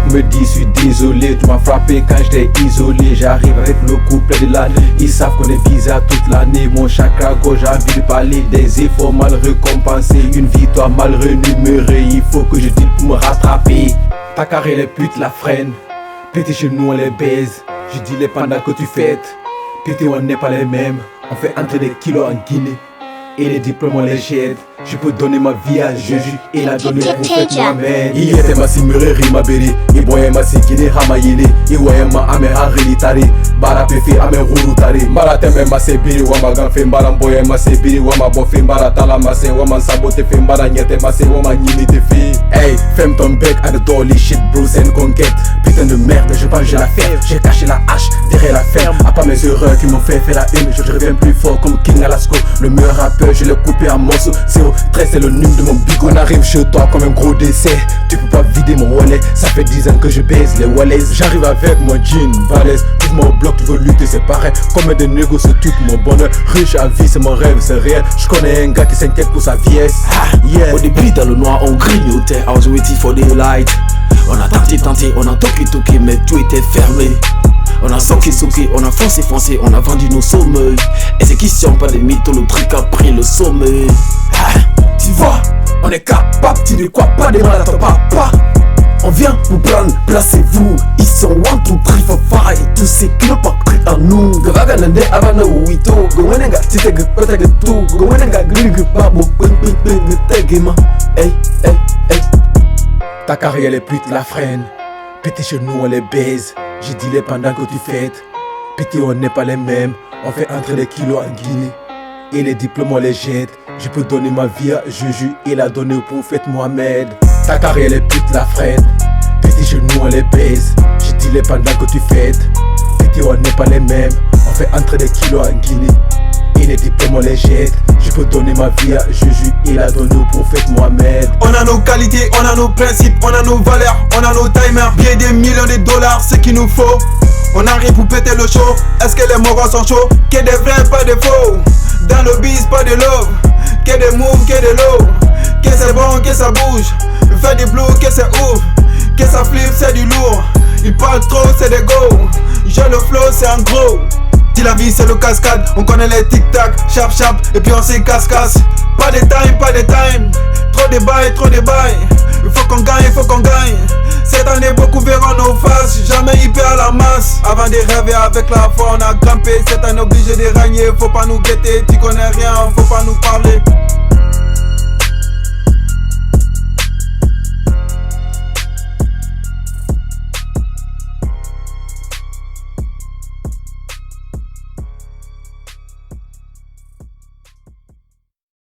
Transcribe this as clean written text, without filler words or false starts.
me dit, je suis désolé. Tu m'as frappé quand j'étais isolé. J'arrive avec le couplet de l'année. Ils savent qu'on est bizarre toute l'année. Mon chakra gauche, j'ai envie de parler des efforts mal récompensés. Une victoire mal rémunérée. Il faut que je deal pour me rattraper. Ta carrière les putes la freine. Pété chez nous on les baise. Je dis les pendant que tu fêtes. Pété on n'est pas les mêmes. On fait entrer des kilos en Guinée. Et les diplômes on les jette. Je peux donner ma vie à Jésus et la donner pour faire moi-même. Il était ma simere rima beri. Il voyait ma sikini hamayele. Il voyait ma ame harilitari. Bara pefe ame rurutari. Bara teme ma sebiri wama ganfe. Bara mboye ma sebiri wama bofe. Bara tala ma se wama sabote fe. Bara nyete ma se wama nyini te fe. Hey, ferme ton bec à de dolly shit bro, c'est une conquête. Putain de merde, je pense que j'ai la fève. J'ai caché la hache derrière la ferme. À part mes erreurs qui m'ont fait faire la une. Je reviens plus fort comme King Alasko. Le meilleur rappeur, je l'ai coupé en morceaux. 013 c'est le num de mon big. On arrive chez toi comme un gros décès. Tu peux pas vider mon wallet. Ça fait 10 ans que je baise les wallets. J'arrive avec mon jean balèze. Tout mon bloc, tu veux lutter, c'est pareil. Comme de négocier tout mon bonheur. Riche à vie, c'est mon rêve, c'est réel. Je connais un gars qui s'inquiète pour sa vieillesse. Yeah. Au début dans le noir on grignotait. I was waiting for the light. On a tenté, on a toqué, mais tout était fermé. On a soqué, on a foncé, on a vendu nos sommeils. Exécution, pas de mythos, le truc a pris le sommeil. Tu vois, on est capable, tu ne crois pas des mal à ton papa. On vient vous prendre, placez-vous. Ils sont one, two, three, four, five. Tous ces qui n'ont pas cru en nous. Gavaganande avana wito. Gwenenga titege kotege tout. Gwenenga grig babo. Tegema. Hey. Ta carrière les putes la freine. Pété chez nous on les baise. J'ai dit les pendant que tu fêtes. Pété on n'est pas les mêmes. On fait entrer des kilos en Guinée. Et les diplômes on les jette. Je peux donner ma vie à Jésus et la donner au prophète Mohamed. Ta carrière les putes la freine. Pété chez nous on les baise. J'ai dit les pendant que tu fêtes. Pété on n'est pas les mêmes. On fait entrer des kilos en Guinée. Et les diplômes on les jette. Je peux donner ma vie à Jésus et la donner au prophète Mohamed. On a nos qualités, on a nos principes, on a nos valeurs, on a nos timers. Bien des millions de dollars, ce qu'il nous faut. On arrive pour péter le show. Est-ce que les moraux sont chauds? Que des vrais, pas des faux. Dans le biz, pas de love. Que des moves, que de l'eau. Que c'est bon, que ça bouge. Fais des blues, que c'est ouf. Que ça flip, c'est du lourd. Ils parlent trop, c'est des go. J'ai le flow, c'est en gros. Si la vie c'est le cascade, on connaît les tic-tac, chap, et puis on s'y casse. Pas de time. Trop de bail. Il faut qu'on gagne. Cette année beaucoup verront nos faces, jamais hyper à la masse. Avant de rêver avec la foi on a grimpé. Cette année obligé de régner, faut pas nous guetter. Tu connais rien, faut pas nous parler.